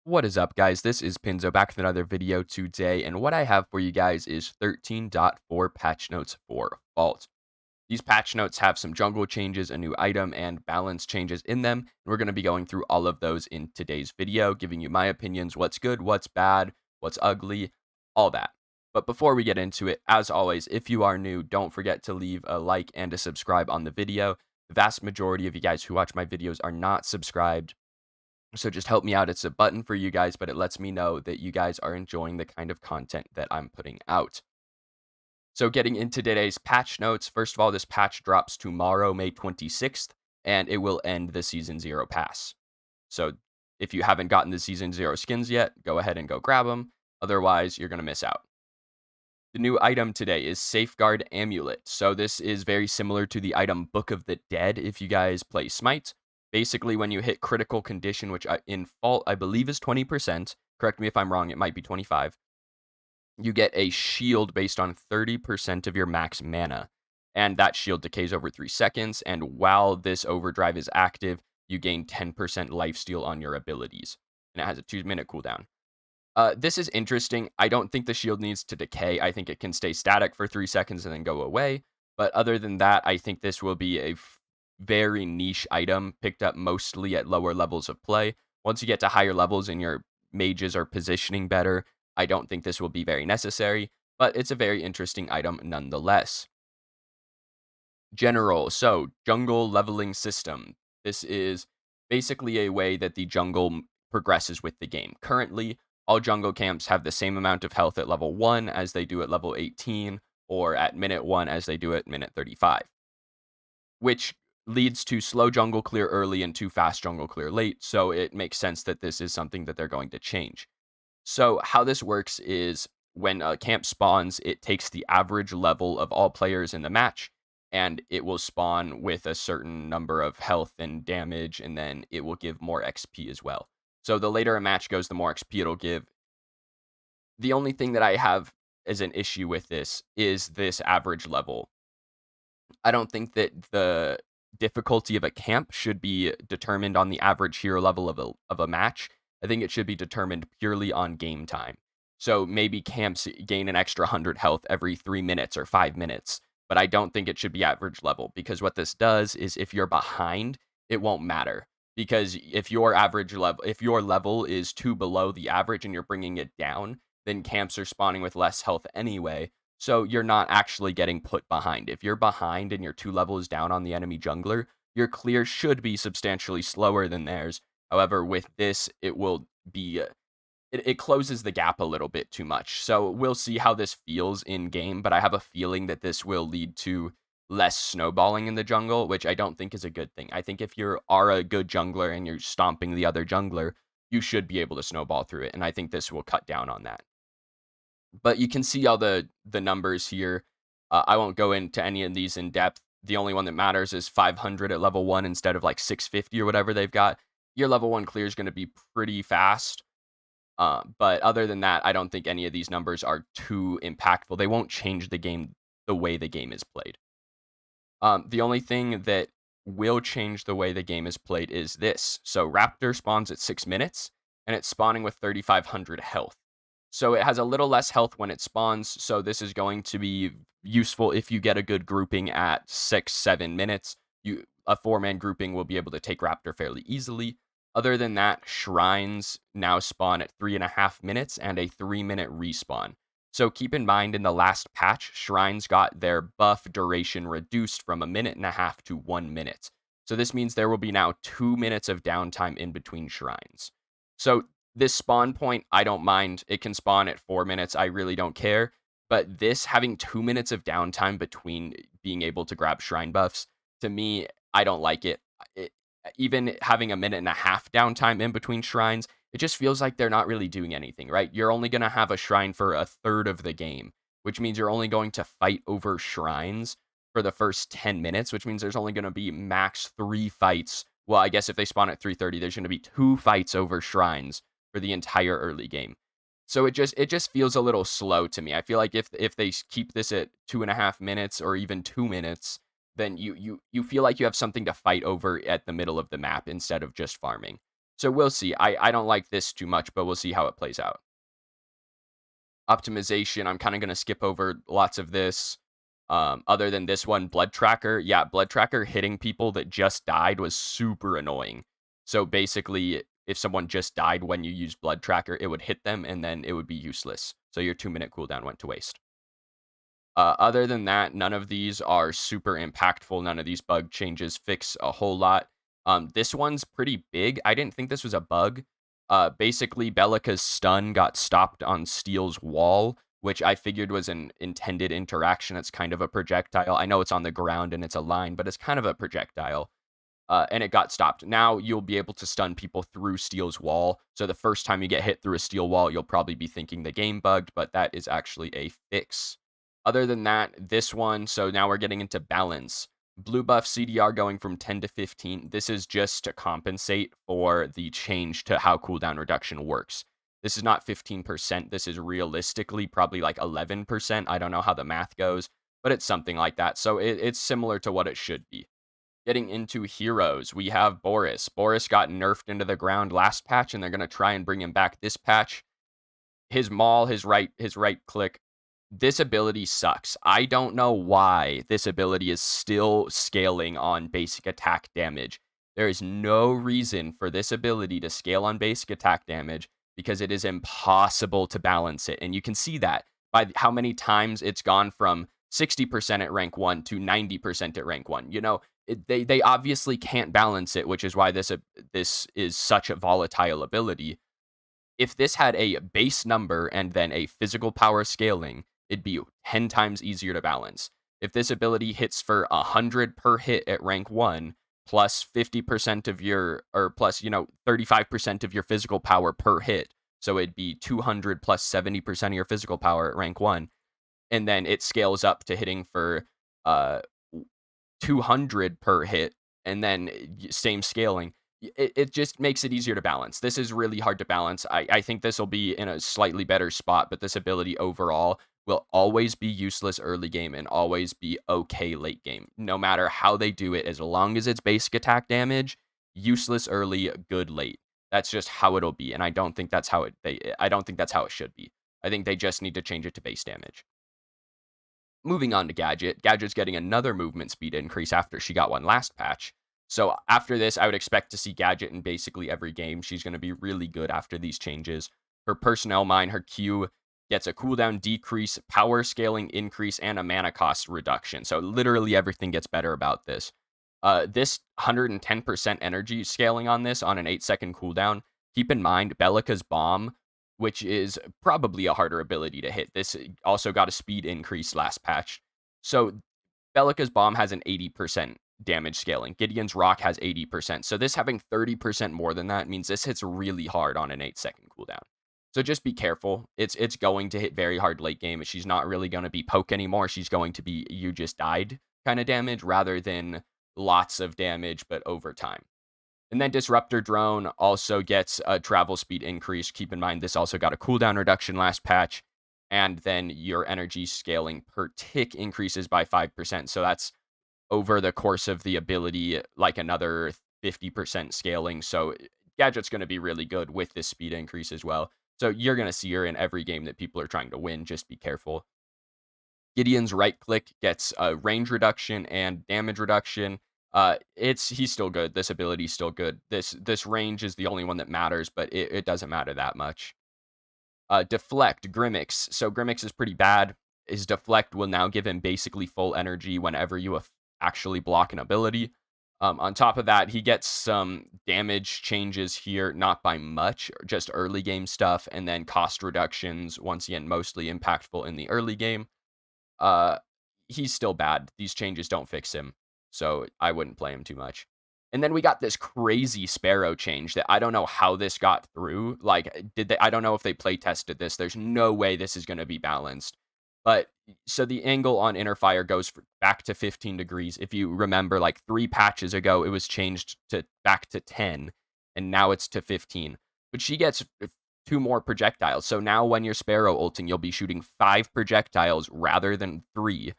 What is up, guys? This is Pinzo back with another video today, and what I have for you guys is 13.4 patch notes for Vault. These patch notes have some jungle changes, a new item, and balance changes in them, and we're going to be going through all of those in today's video, giving you my opinions, what's good, what's bad, what's ugly, all that. But before we get into it, as always, if you are new, don't forget to leave a like and a subscribe on the video. The vast majority of you guys who watch my videos are not subscribed, so just help me out. It's a button for you guys, but it lets me know that you guys are enjoying the kind of content that I'm putting out. So getting into today's patch notes, first of all, this patch drops tomorrow, May 26th, and it will end the Season 0 pass. So if you haven't gotten the Season 0 skins yet, go ahead and go grab them. Otherwise, you're going to miss out. The new item today is Safeguard Amulet. So this is very similar to the item Book of the Dead if you guys play Smite. Basically, when you hit critical condition, which in Fault I believe is 20%, correct me if I'm wrong, it might be 25, you get a shield based on 30% of your max mana. And that shield decays over 3 seconds, and while this overdrive is active, you gain 10% lifesteal on your abilities. And it has a 2-minute cooldown. This is interesting. I don't think the shield needs to decay. I think it can stay static for 3 seconds and then go away. But other than that, I think this will be a very niche item picked up mostly at lower levels of play. Once you get to higher levels and your mages are positioning better, I don't think this will be very necessary, but it's a very interesting item nonetheless. General, so jungle leveling system. This is basically a way that the jungle progresses with the game. Currently, all jungle camps have the same amount of health at level 1 as they do at level 18, or at minute 1 as they do at minute 35, which leads to slow jungle clear early and too fast jungle clear late, so it makes sense that this is something that they're going to change. So how this works is when a camp spawns, it takes the average level of all players in the match, and it will spawn with a certain number of health and damage, and then it will give more XP as well. So the later a match goes, the more XP it'll give. The only thing that I have as an issue with this is this average level. I don't think that the difficulty of a camp should be determined on the average hero level of a match. I think it should be determined purely on game time. So maybe camps gain an extra 100 health every 3 minutes or 5 minutes, but I don't think it should be average level, because what this does is if you're behind, it won't matter. Because if your level is too below the average and you're bringing it down, then camps are spawning with less health anyway, so you're not actually getting put behind. If you're behind and you're 2 levels down on the enemy jungler, your clear should be substantially slower than theirs. However, with this, it will be it closes the gap a little bit too much. So we'll see how this feels in game, but I have a feeling that this will lead to less snowballing in the jungle, which I don't think is a good thing. I think if you are a good jungler and you're stomping the other jungler, you should be able to snowball through it, and I think this will cut down on that. But you can see all the numbers here. I won't go into any of these in depth. The only one that matters is 500 at level 1 instead of like 650 or whatever they've got. Your level 1 clear is going to be pretty fast. But other than that, I don't think any of these numbers are too impactful. They won't change the game the way the game is played. The only thing that will change the way the game is played is this. So Raptor spawns at 6 minutes, and it's spawning with 3,500 health. So it has a little less health when it spawns, so this is going to be useful if you get a good grouping at 6-7 minutes. A 4-man grouping will be able to take Raptor fairly easily. Other than that, shrines now spawn at 3.5 minutes and a 3-minute respawn. So keep in mind, in the last patch, shrines got their buff duration reduced from 1.5 minutes to 1 minute. So this means there will be now 2 minutes of downtime in between shrines. So this spawn point, I don't mind. It can spawn at 4 minutes. I really don't care. But this having 2 minutes of downtime between being able to grab shrine buffs, to me, I don't like it. Even having 1.5 minutes downtime in between shrines, it just feels like they're not really doing anything, right? You're only going to have a shrine for a third of the game, which means you're only going to fight over shrines for the first 10 minutes, which means there's only going to be max 3 fights. Well, I guess if they spawn at 3:30, there's going to be 2 fights over shrines for the entire early game. So it just feels a little slow to me. I feel like if they keep this at 2.5 minutes or even 2 minutes, then you feel like you have something to fight over at the middle of the map instead of just farming. So we'll see. I don't like this too much, but we'll see how it plays out. Optimization, I'm kinda gonna skip over lots of this. Other than this one, Blood Tracker. Yeah, Blood Tracker hitting people that just died was super annoying. So basically, if someone just died when you use Blood Tracker, it would hit them and then it would be useless. So your 2-minute cooldown went to waste. Other than that, none of these are super impactful. None of these bug changes fix a whole lot. This one's pretty big. I didn't think this was a bug. Basically, Bellica's stun got stopped on Steel's wall, which I figured was an intended interaction. It's kind of a projectile. I know it's on the ground and it's a line, but it's kind of a projectile. And it got stopped. Now you'll be able to stun people through Steel's wall. So the first time you get hit through a Steel wall, you'll probably be thinking the game bugged, but that is actually a fix. Other than that, this one, so now we're getting into balance. Blue buff CDR going from 10 to 15. This is just to compensate for the change to how cooldown reduction works. This is not 15%. This is realistically probably like 11%. I don't know how the math goes, but it's something like that. So it's similar to what it should be. Getting into heroes, we have Boris. Boris got nerfed into the ground last patch, and they're going to try and bring him back this patch. His maul, his right click, this ability sucks. I don't know why this ability is still scaling on basic attack damage. There is no reason for this ability to scale on basic attack damage because it is impossible to balance it. And you can see that by how many times it's gone from 60% at rank 1 to 90% at rank 1. They obviously can't balance it, which is why this is such a volatile ability. If this had a base number and then a physical power scaling, it'd be 10 times easier to balance. If this ability hits for 100 per hit at rank 1, plus 50% of your, or plus, 35% of your physical power per hit, so it'd be 200 plus 70% of your physical power at rank 1, and then it scales up to hitting for uh 200 per hit, and then same scaling. It just makes it easier to balance. This is really hard to balance. I think this will be in a slightly better spot, but this ability overall will always be useless early game and always be okay late game. No matter how they do it, as long as it's basic attack damage, useless early, good late. That's just how it'll be, and I don't think that's how I don't think that's how it should be. I think they just need to change it to base damage. Moving on to Gadget. Gadget's getting another movement speed increase after she got one last patch. So after this, I would expect to see Gadget in basically every game. She's going to be really good after these changes. Her personnel mine, her Q, gets a cooldown decrease, power scaling increase, and a mana cost reduction. So literally everything gets better about this. This 110% energy scaling on this on an 8-second cooldown. Keep in mind, Bellica's bomb, which is probably a harder ability to hit. This also got a speed increase last patch. So Bellica's bomb has an 80% damage scaling. Gideon's rock has 80%. So this having 30% more than that means this hits really hard on an 8-second cooldown. So just be careful. It's going to hit very hard late game. She's not really going to be poke anymore. She's going to be you just died kind of damage rather than lots of damage, but over time. And then Disruptor Drone also gets a travel speed increase. Keep in mind, this also got a cooldown reduction last patch. And then your energy scaling per tick increases by 5%. So that's over the course of the ability, like another 50% scaling. So Gadget's going to be really good with this speed increase as well. So you're going to see her in every game that people are trying to win. Just be careful. Gideon's right click gets a range reduction and damage reduction. He's still good. This ability is still good. This range is the only one that matters, but it doesn't matter that much. Deflect, Grimmix. So Grimmix is pretty bad. His deflect will now give him basically full energy whenever you actually block an ability. On top of that, he gets some damage changes here, not by much, just early game stuff, and then cost reductions, once again, mostly impactful in the early game. Uh, he's still bad. These changes don't fix him, so I wouldn't play him too much. And then we got this crazy Sparrow change that I don't know how this got through. Like, I don't know if they play tested this. There's no way this is going to be balanced. But so the angle on inner fire goes back to 15 degrees. If you remember, like 3 patches ago, it was changed to back to 10, and now it's to 15. But she gets 2 more projectiles. So now when you're Sparrow ulting, you'll be shooting 5 projectiles rather than 3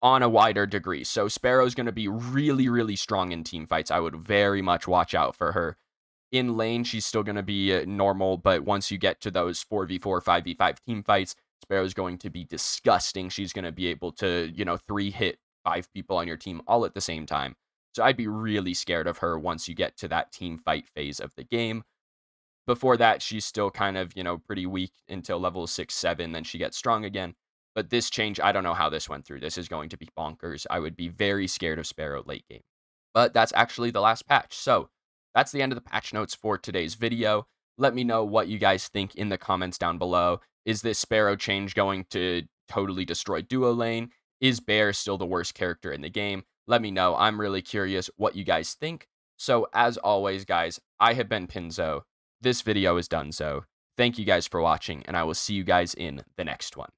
on a wider degree. So Sparrow's going to be really, really strong in team fights. I would very much watch out for her. In lane, she's still going to be normal, but once you get to those 4v4, 5v5 team fights, Sparrow's going to be disgusting. She's going to be able to, three hit five people on your team all at the same time. So I'd be really scared of her once you get to that team fight phase of the game. Before that, she's still kind of, pretty weak until level 6, 7, then she gets strong again. But this change, I don't know how this went through. This is going to be bonkers. I would be very scared of Sparrow late game. But that's actually the last patch. So that's the end of the patch notes for today's video. Let me know what you guys think in the comments down below. Is this Sparrow change going to totally destroy duo lane? Is Bear still the worst character in the game? Let me know. I'm really curious what you guys think. So as always, guys, I have been Pinzo. This video is done so. Thank you guys for watching, and I will see you guys in the next one.